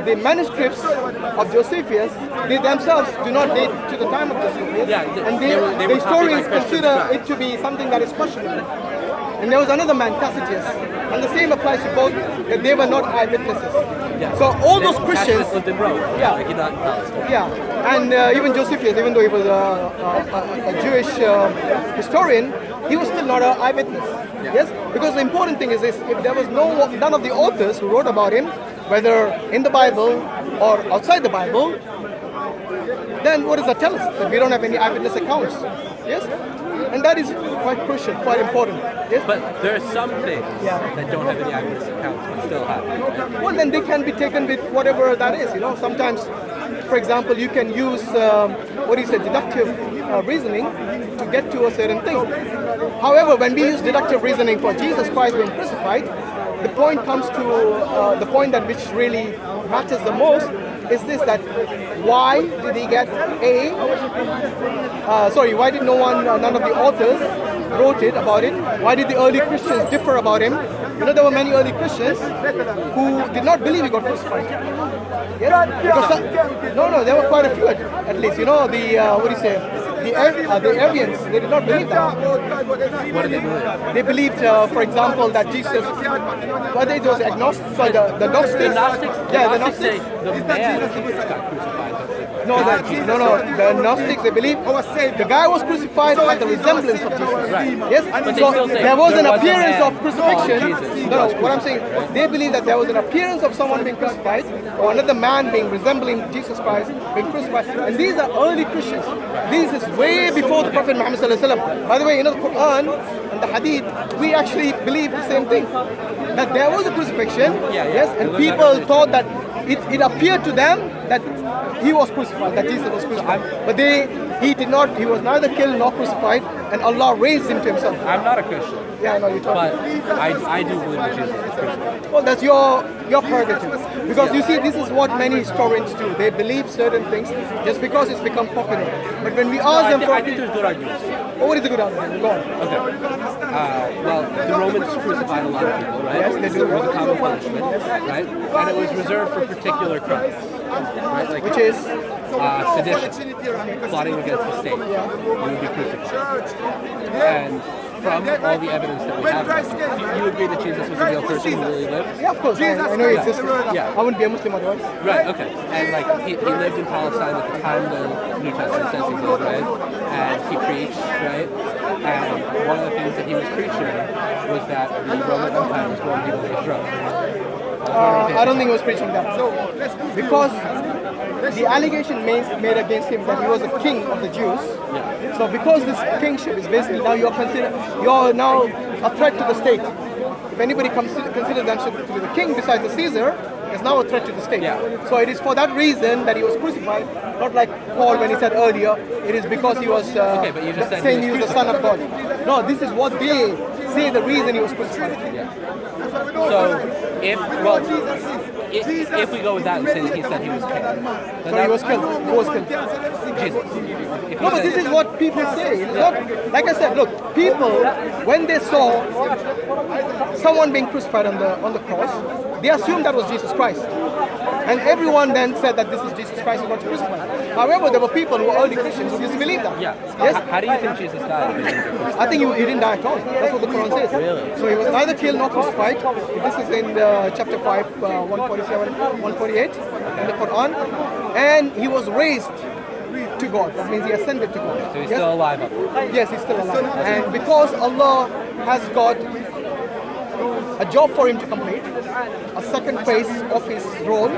the manuscripts of Josephus, they themselves do not date to the time of Josephus, and the historians consider it to be something that is questionable. And there was another man, Tacitus, and the same applies to both, that they were not eyewitnesses. So all those Christians, lived in Rome, like he not in Palestine. And even Josephus, even though he was a Jewish historian, he was still not an eyewitness. Yes, because the important thing is this: if there was none of the authors who wrote about him, whether in the Bible or outside the Bible, then what does that tell us? That we don't have any eyewitness accounts. Yes, and that is quite crucial, quite important. Yes, but there are some things that don't have any eyewitness accounts but still happen. Well, then they can be taken with whatever that is. Sometimes, for example, you can use deductive reasoning to get to a certain thing. However, when we use deductive reasoning for Jesus Christ being crucified, the point comes to the point that which really matters the most is this: that why did he get why did none of the authors wrote it about it? Why did the early Christians differ about him? There were many early Christians who did not believe he got crucified. Yes? Because there were quite a few at least. The Arians, they did not believe that. What did they believe? They believed, for example, that Jesus, whether it was agnostics, the Gnostics. The Gnostics? The Gnostics say the man got crucified. The Gnostics, they believe the guy was crucified had the resemblance of Jesus. Right. Yes? But So there was an appearance of crucifixion. Jesus. What I'm saying, they believe that there was an appearance of someone being crucified, or another man being resembling Jesus Christ being crucified. And these are early Christians. This is way before the Prophet Muhammad sallallahu alaihi wasallam. By the way, in the Quran and the Hadith, we actually believe the same thing. That there was a crucifixion, yes, and people thought that it appeared to them that he was crucified, that Jesus was crucified. But he was neither killed nor crucified, and Allah raised him to himself. I'm not a Christian. Yeah, I know you're talking. But I do believe that Jesus was crucified. Well, that's your prerogative. Because you see, this is what many historians do. They believe certain things just because it's become popular. But when we ask them I think there's good arguments. Oh, what is the good argument? Go on. Okay. Well, the Romans crucified a lot of people, right? Yes, they do. It was a common punishment, right? And it was reserved for particular crimes, right? Like, which is? Sedition, plotting against the state. You would be crucified. And from all the evidence that we have, you agree that Jesus was a real person who really lived? Yeah, of course. I know he existed. Yeah. I wouldn't be a Muslim otherwise. Right, okay. And he lived in Palestine at the time the New Testament says he did, right? And he preached, right? And one of the things that he was preaching was that the Roman Empire was going to be overthrown. I don't think he was preaching that. Because the allegation made against him that he was a king of the Jews. Yeah. So because this kingship is basically now you're now a threat to the state. If anybody considers themselves to be the king besides the Caesar, is now a threat to the state. Yeah. So it is for that reason that he was crucified, not like Paul when he said earlier, it is because he was but you just said saying he was the son of God. No, this is what they say the reason he was crucified. Yeah. So if we go with that and say that he said he was killed. So he was killed. Who was killed? Jesus. No, but this is what people say. It's not, like I said, look, people, when they saw someone being crucified on the cross, they assumed that was Jesus Christ. And everyone then said that this is Jesus Christ who got crucified. However, there were people who were early Christians who disbelieved that. Yeah. Yes? How do you think Jesus died? I think he didn't die at all. That's what the Quran says. Really? So he was neither killed nor crucified. This is in chapter 5, 147, 148 in the Quran. And he was raised to God. That means he ascended to God. So he's still alive up there? Yes, he's still alive. And because Allah has got a job for him to complete, a second phase of his role,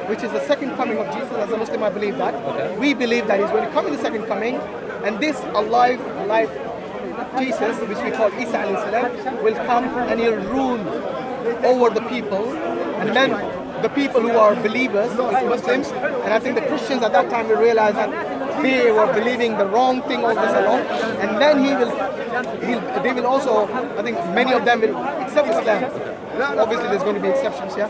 which is the second coming of Jesus. As a Muslim, I believe that. Okay. We believe that he's going to come in the second coming, and this alive Jesus, which we call Isa alayhi salam, will come and he'll rule over the people, and then the people who are believers, Muslims, and I think the Christians at that time will realize that they were believing the wrong thing all this along, and then they will also, I think many of them will accept Islam. Obviously there's going to be exceptions, yeah?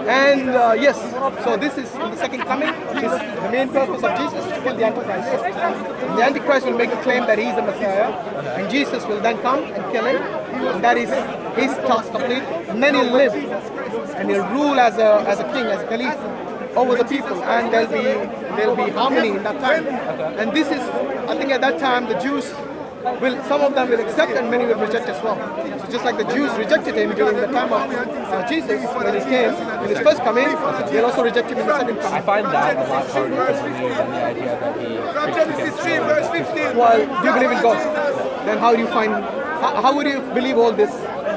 And yes, so this is in the second coming, the main purpose of Jesus is to kill the Antichrist. And the Antichrist will make a claim that he's the Messiah, and Jesus will then come and kill him, and that is his task complete, and then he'll live, and he'll rule as a king, as a caliph, over the people, and there'll be harmony in that time. And this is, I think, at that time the Jews will, some of them will accept and many will reject as well. So just like the Jews rejected him during the time of Jesus when he came in his first coming, they'll also reject him in the second coming. I find that a lot harder to believe than the idea that he preached against God. Well, do you believe in God? Then how do you find? How would you believe all this?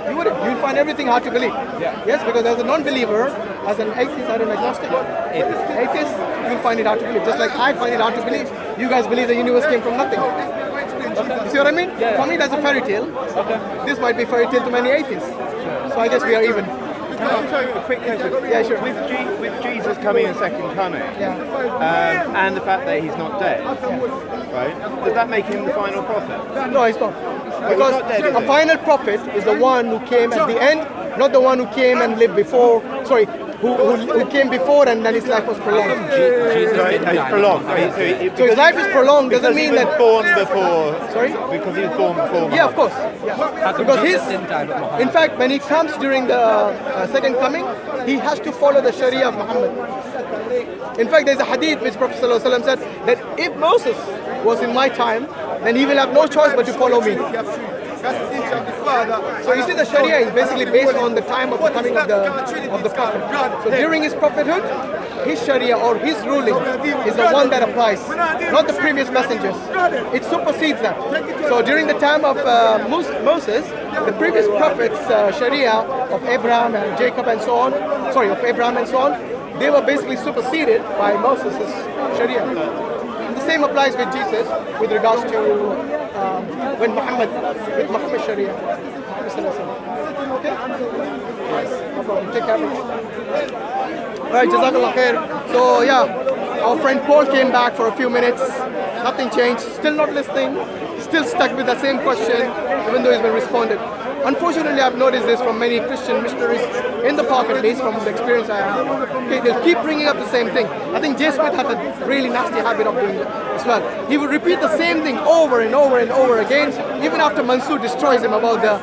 You wouldn't. You'll find everything hard to believe. Yeah. Yes, because as a non-believer, as an atheist or an agnostic, atheist, you'll find it hard to believe. Just like I find it hard to believe. You guys believe the universe came from nothing. You see what I mean? Yeah. For me, that's a fairy tale. This might be fairy tale to many atheists. So I guess we are even. Can I tell you a quick question? Yeah, sure. With Jesus coming and second coming, and the fact that he's not dead, right? Does that make him the final prophet? No, he's not. Because not dead, is a he? final prophet is the one who came at the end, not the one who came and lived before. Sorry, who came before and then his life was prolonged. Jesus Right, didn't it's die. prolonged. So his life is prolonged doesn't mean he was that. born before. Sorry? Because he was born before. Yeah, of course. Yeah. How come Because Jesus didn't die but Muhammad? in fact, when he comes during the second coming, he has to follow the Sharia of Muhammad. In fact, there's a hadith which Prophet ﷺ said that if Moses was in my time, then he will have no choice but to follow me. So you see, the Sharia is basically based on the time of the coming of the Prophet. So during his prophethood, his Sharia or his ruling is the one that applies, not the previous messengers. It supersedes that. So during the time of Moses, the previous prophets' Sharia of Abraham and Jacob and so on, of Abraham and so on, they were basically superseded by Moses' Sharia. The same applies with Jesus with regards to with Muhammad Sharia. Okay? Yes, no problem. Take care. Alright, Jazakallah khair. So yeah, our friend Paul came back for a few minutes. Nothing changed. Still not listening. Still stuck with the same question, even though he's been responded. Unfortunately, I've noticed this from many Christian missionaries in the park, at least from the experience I have. Okay, they'll keep bringing up the same thing. I think J. Smith had a really nasty habit of doing it as well. He would repeat the same thing over and over and over again, even after Mansour destroys him about the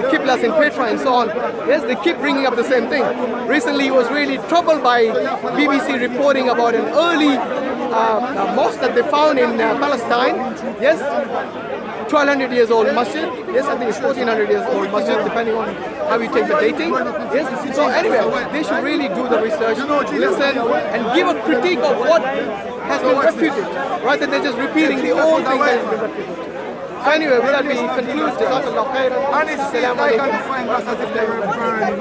Qiblas in Petra and so on. Yes, they keep bringing up the same thing. Recently, he was really troubled by BBC reporting about an early mosque that they found in Palestine. Yes, 1200 years old masjid. Yes, I think it's 1400 years old masjid, depending on how you take the dating. Yes. So anyway, they should really do the research, listen, and give a critique of what has been refuted, rather than just repeating the old thing that has been refuted. So anyway, with that we conclude. Jazakallah khairan. Assalamu alaikum.